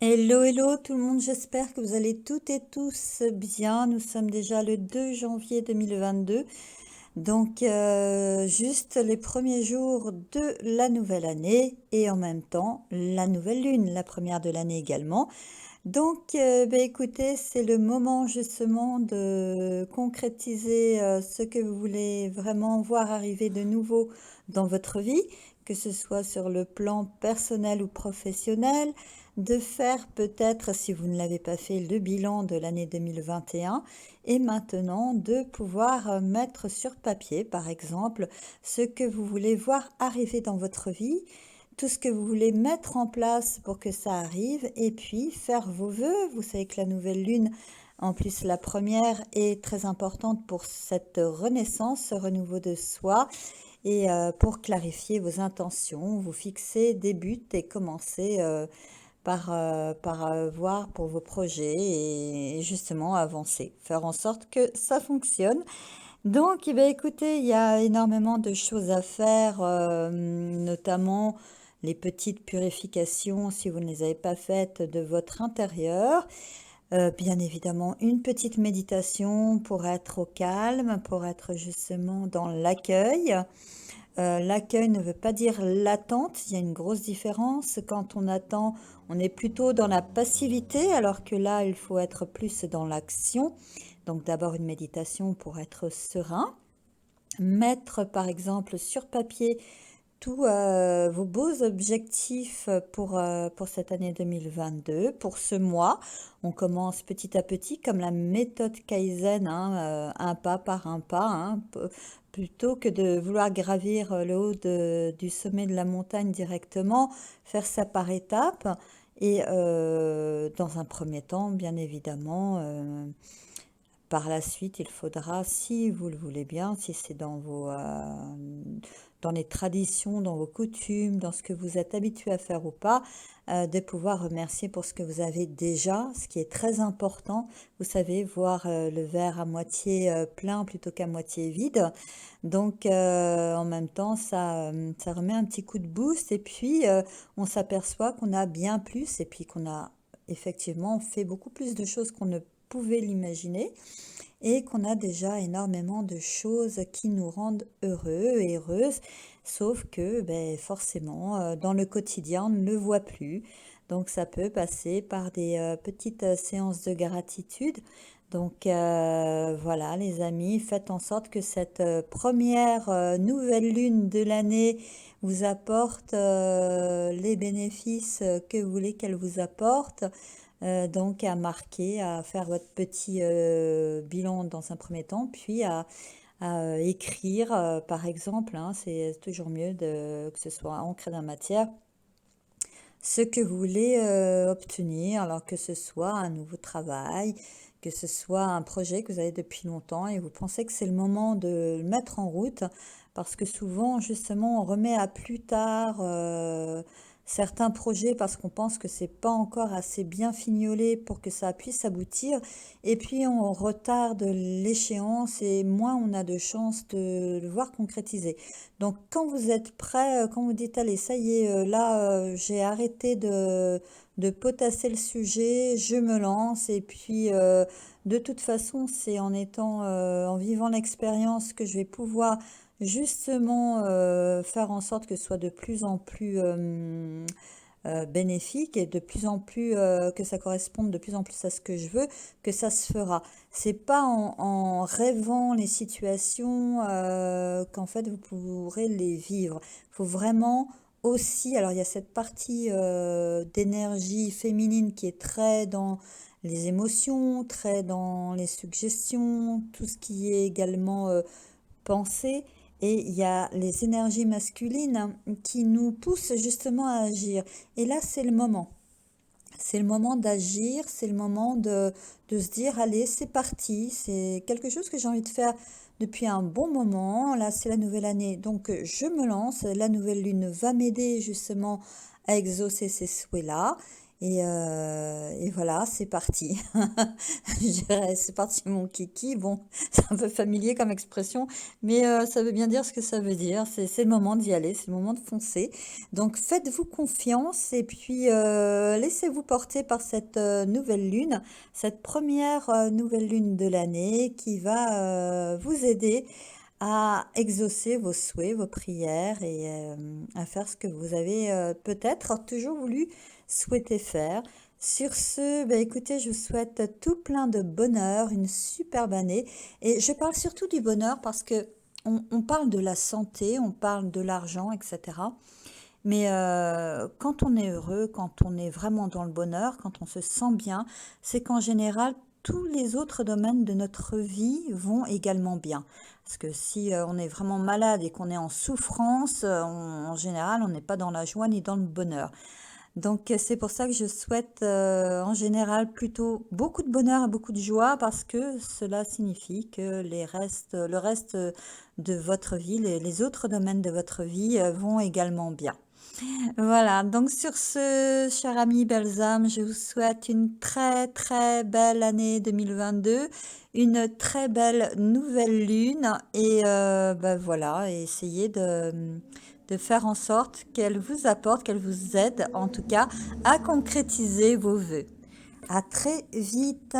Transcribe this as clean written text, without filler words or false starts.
Hello, hello tout le monde, j'espère que vous allez toutes et tous bien. Nous sommes déjà le 2 janvier 2022, donc juste les premiers jours de la nouvelle année et en même temps la nouvelle lune, la première de l'année également. Donc écoutez, c'est le moment justement de concrétiser ce que vous voulez vraiment voir arriver de nouveau dans votre vie, que ce soit sur le plan personnel ou professionnel, de faire peut-être, si vous ne l'avez pas fait, le bilan de l'année 2021 et maintenant de pouvoir mettre sur papier, par exemple, ce que vous voulez voir arriver dans votre vie, tout ce que vous voulez mettre en place pour que ça arrive et puis faire vos vœux. Vous savez que la nouvelle lune, en plus la première, est très importante pour cette renaissance, ce renouveau de soi et pour clarifier vos intentions, vous fixer des buts et commencer par voir pour vos projets et justement avancer, faire en sorte que ça fonctionne. Donc, eh bien, écoutez, il y a énormément de choses à faire, notamment les petites purifications, si vous ne les avez pas faites, de votre intérieur. Bien évidemment, une petite méditation pour être au calme, pour être justement dans l'accueil. L'accueil ne veut pas dire l'attente, il y a une grosse différence. Quand on attend, on est plutôt dans la passivité, alors que là, il faut être plus dans l'action. Donc d'abord une méditation pour être serein. Mettre par exemple sur papier tous vos beaux objectifs pour cette année 2022, pour ce mois. On commence petit à petit comme la méthode Kaizen, hein, un pas par un pas, hein, plutôt que de vouloir gravir le haut du sommet de la montagne directement, faire ça par étapes. Et dans un premier temps, bien évidemment, par la suite, il faudra, si vous le voulez bien, si c'est dans les traditions, dans vos coutumes, dans ce que vous êtes habitué à faire ou pas, de pouvoir remercier pour ce que vous avez déjà, ce qui est très important. Vous savez, voir le verre à moitié plein plutôt qu'à moitié vide. Donc, en même temps, ça remet un petit coup de boost et puis on s'aperçoit qu'on a bien plus et puis qu'on a effectivement fait beaucoup plus de choses qu'on ne pouvait l'imaginer et qu'on a déjà énormément de choses qui nous rendent heureux et heureuses, sauf que forcément, dans le quotidien, on ne le voit plus. Donc ça peut passer par des petites séances de gratitude. Donc voilà, les amis, faites en sorte que cette première nouvelle lune de l'année vous apporte les bénéfices que vous voulez qu'elle vous apporte. Donc à marquer, à faire votre petit bilan dans un premier temps, puis à écrire, par exemple, hein, c'est toujours mieux que ce soit ancré dans la matière, ce que vous voulez obtenir, alors que ce soit un nouveau travail, que ce soit un projet que vous avez depuis longtemps et vous pensez que c'est le moment de le mettre en route, parce que souvent, justement, on remet à plus tard certains projets parce qu'on pense que c'est pas encore assez bien fignolé pour que ça puisse aboutir, et puis on retarde l'échéance et moins on a de chances de le voir concrétiser. Donc, quand vous êtes prêt, quand vous dites, allez, ça y est, là, j'ai arrêté de potasser le sujet, je me lance. Et puis, de toute façon, c'est en étant, en vivant l'expérience que je vais pouvoir justement faire en sorte que ce soit de plus en plus bénéfique et de plus en plus que ça corresponde de plus en plus à ce que je veux, que ça se fera. C'est pas en rêvant les situations qu'en fait vous pourrez les vivre. Il faut vraiment aussi, alors il y a cette partie d'énergie féminine qui est très dans les émotions, très dans les suggestions, tout ce qui est également pensée. Et il y a les énergies masculines qui nous poussent justement à agir. Et là, c'est le moment. C'est le moment d'agir, c'est le moment de se dire, allez, c'est parti. C'est quelque chose que j'ai envie de faire depuis un bon moment. Là, c'est la nouvelle année, donc je me lance. La nouvelle lune va m'aider justement à exaucer ces souhaits-là. Et voilà, c'est parti. Je dirais, c'est parti mon kiki. Bon, c'est un peu familier comme expression, mais ça veut bien dire ce que ça veut dire. C'est le moment d'y aller, c'est le moment de foncer. Donc faites-vous confiance et puis laissez-vous porter par cette nouvelle lune, cette première nouvelle lune de l'année qui va vous aider à exaucer vos souhaits, vos prières et à faire ce que vous avez peut-être toujours voulu souhaiter faire. Sur ce, bah, écoutez, je vous souhaite tout plein de bonheur, une superbe année. Et je parle surtout du bonheur parce que on parle de la santé, on parle de l'argent, etc. Mais quand on est heureux, quand on est vraiment dans le bonheur, quand on se sent bien, c'est qu'en général, tous les autres domaines de notre vie vont également bien. Parce que si on est vraiment malade et qu'on est en souffrance, en général, on n'est pas dans la joie ni dans le bonheur. Donc c'est pour ça que je souhaite en général plutôt beaucoup de bonheur et beaucoup de joie parce que cela signifie que le reste de votre vie, les autres domaines de votre vie vont également bien. Voilà, donc sur ce, cher ami Balsam, je vous souhaite une très très belle année 2022, une très belle nouvelle lune et bah voilà, et essayez de faire en sorte qu'elle vous apporte, qu'elle vous aide en tout cas à concrétiser vos vœux. À très vite.